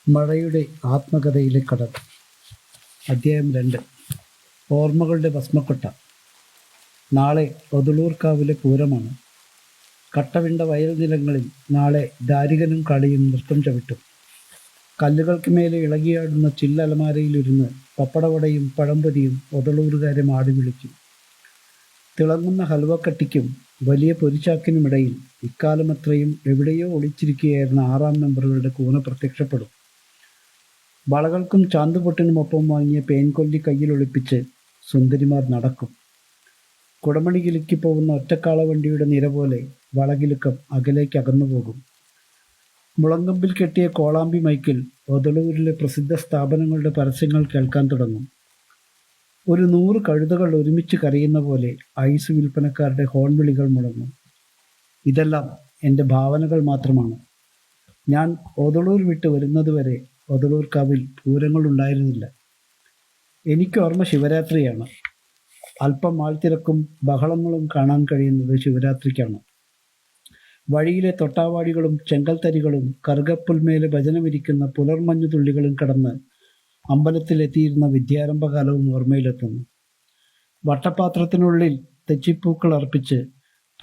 മഴയുടെ ആത്മകഥയിലെ കടൽ. അധ്യായം 2. ഓർമ്മകളുടെ ഭസ്മക്കൊട്ട. നാളെ ഒതളൂർക്കാവിലെ പൂരമാണ്. കട്ടവിണ്ട വയൽ നിലങ്ങളിൽ നാളെ ദാരികനും കളിയും നൃത്തം ചവിട്ടും. കല്ലുകൾക്ക് മേലെ ഇളകിയാടുന്ന ചില്ലലമാരയിലിരുന്ന് പപ്പടവടയും പഴംപൊരിയും ഒതളൂരുകാരെ മാടി വിളിക്കും. തിളങ്ങുന്ന ഹൽവക്കട്ടിക്കും വലിയ പൊരിച്ചാക്കിനുമിടയിൽ ഇക്കാലമത്രയും എവിടെയോ ഒളിച്ചിരിക്കുകയായിരുന്ന 6ാം നമ്പറുകളുടെ കൂന പ്രത്യക്ഷപ്പെടും. വളകൾക്കും ചാന്തുപൊട്ടിനുമൊപ്പം വാങ്ങിയ പേൻകൊല്ലി കയ്യിലൊളിപ്പിച്ച് സുന്ദരിമാർ നടക്കും. കുടമണി കിലുക്കി പോകുന്ന ഒറ്റക്കാള വണ്ടിയുടെ നിര പോലെ വളകിലുക്കം അകലേക്ക് അകന്നുപോകും. മുളങ്കമ്പിൽ കെട്ടിയ കോളാമ്പി മൈക്കിൽ ഒതളൂരിലെ പ്രസിദ്ധ സ്ഥാപനങ്ങളുടെ പരസ്യങ്ങൾ കേൾക്കാൻ തുടങ്ങും. ഒരു 100 കഴുതകൾ ഒരുമിച്ച് കരയുന്ന പോലെ ഐസ് വിൽപ്പനക്കാരുടെ ഹോൺ വിളികൾ മുഴങ്ങും. ഇതെല്ലാം എൻ്റെ ഭാവനകൾ മാത്രമാണ്. ഞാൻ ഒതളൂർ വിട്ട് വരുന്നതുവരെ ഒതളൂർക്കാവിൽ പൂരങ്ങളുണ്ടായിരുന്നില്ല. എനിക്ക് ഓർമ്മ ശിവരാത്രിയാണ്. അല്പം ആൾത്തിരക്കും ബഹളങ്ങളും കാണാൻ കഴിയുന്നത് ശിവരാത്രിക്കാണ്. വഴിയിലെ തൊട്ടാവാടികളും ചെങ്കൽത്തരികളും കറുകപ്പുൽമേലെ ഭജനമിരിക്കുന്ന പുലർമഞ്ഞു തുള്ളികളും കടന്ന് അമ്പലത്തിലെത്തിയിരുന്ന വിദ്യാരംഭകാലവും ഓർമ്മയിലെത്തുന്നു. വട്ടപാത്രത്തിനുള്ളിൽ തെച്ചിപ്പൂക്കൾ അർപ്പിച്ച്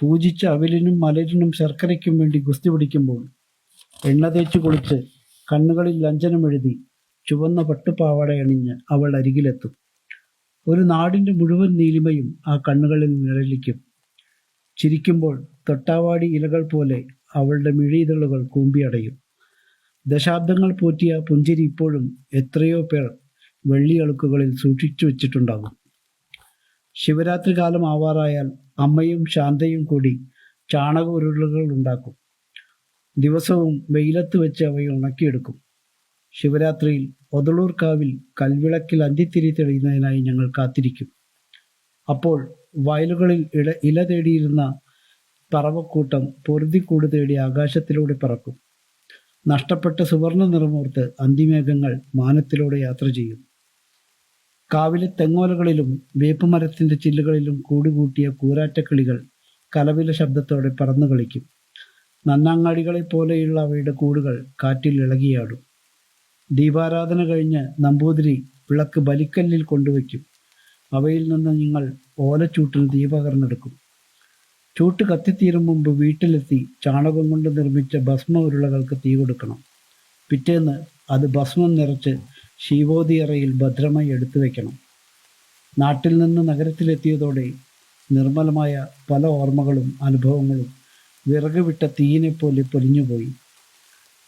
പൂജിച്ച അവിലിനും മലരിനും ശർക്കരയ്ക്കും വേണ്ടി ഗുസ്തി പിടിക്കുമ്പോൾ എണ്ണ തേച്ചു കുളിച്ച് കണ്ണുകളിൽ ലഞ്ചനമെഴുതി ചുവന്ന പട്ടുപാവാടയണിഞ്ഞ് അവൾ അരികിലെത്തും. ഒരു നാടിൻ്റെ മുഴുവൻ നീലിമയും ആ കണ്ണുകളിൽ നിഴലിക്കും. ചിരിക്കുമ്പോൾ തൊട്ടാവാടി ഇലകൾ പോലെ അവളുടെ മിഴിയിതളുകൾ കൂമ്പിയടയും. ദശാബ്ദങ്ങൾ പോറ്റിയ പുഞ്ചിരി ഇപ്പോഴും എത്രയോ പേർ വെള്ളിയളുക്കുകളിൽ സൂക്ഷിച്ചു വെച്ചിട്ടുണ്ടാകും. ശിവരാത്രി കാലം ആവാറായാൽ അമ്മയും ശാന്തയും കൂടി ചാണക ഉരുളകൾ ഉണ്ടാക്കും. ദിവസവും വെയിലത്ത് വെച്ച് അവയെ ഉണക്കിയെടുക്കും. ശിവരാത്രിയിൽ ഒതളൂർക്കാവിൽ കൽവിളക്കിൽ അന്തിത്തിരി തെളിയുന്നതിനായി ഞങ്ങൾ കാത്തിരിക്കും. അപ്പോൾ വയലുകളിൽ ഇല തേടിയിരുന്ന പറവക്കൂട്ടം പൊറുതിക്കൂട് തേടി ആകാശത്തിലൂടെ പറക്കും. നഷ്ടപ്പെട്ട സുവർണ നിറമോർത്ത് അന്തിമേഘങ്ങൾ മാനത്തിലൂടെ യാത്ര ചെയ്യും. കാവിലെ തെങ്ങോലകളിലും വേപ്പുമരത്തിൻ്റെ ചില്ലുകളിലും കൂടുകൂട്ടിയ കൂരാറ്റക്കിളികൾ കലവില ശബ്ദത്തോടെ പറന്നു കളിക്കും. നന്നാങ്ങാടികളെ പോലെയുള്ള അവയുടെ കൂടുകൾ കാറ്റിൽ ഇളകിയാടും. ദീപാരാധന കഴിഞ്ഞ് നമ്പൂതിരി വിളക്ക് ബലിക്കല്ലിൽ കൊണ്ടുവയ്ക്കും. അവയിൽ നിന്ന് നിങ്ങൾ ഓലച്ചൂട്ടിൽ ദീപകർന്നെടുക്കും. ചൂട്ട് കത്തിത്തീരും മുമ്പ് വീട്ടിലെത്തി ചാണകം കൊണ്ട് നിർമ്മിച്ച ഭസ്മ ഉരുളകൾക്ക് തീ കൊടുക്കണം. പിറ്റേന്ന് അത് ഭസ്മം നിറച്ച് ശീവോതിയറയിൽ ഭദ്രമായി എടുത്തു വയ്ക്കണം. നാട്ടിൽ നിന്ന് നഗരത്തിലെത്തിയതോടെ നിർമ്മലമായ പല ഓർമ്മകളും അനുഭവങ്ങളും വിറക് വിട്ട തീയിനെപ്പോലെ പൊലിഞ്ഞുപോയി.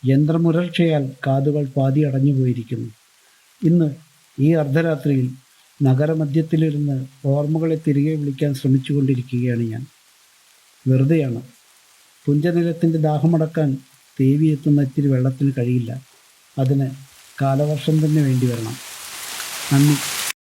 യന്ത്രമുരൾച്ചയാൽ കാതുകൾ പാതി അടഞ്ഞുപോയിരിക്കുന്നു. ഇന്ന് ഈ അർദ്ധരാത്രിയിൽ നഗരമധ്യത്തിലിരുന്ന് ഓർമ്മകളെ തിരികെ വിളിക്കാൻ ശ്രമിച്ചുകൊണ്ടിരിക്കുകയാണ് ഞാൻ. വെറുതെയാണ്. പുഞ്ചനിലത്തിൻ്റെ ദാഹമടക്കാൻ തേവി എത്തുന്ന ഇത്തിരി വെള്ളത്തിന് കഴിയില്ല. അതിന് കാലവർഷം തന്നെ വേണ്ടി വരണം. നന്ദി.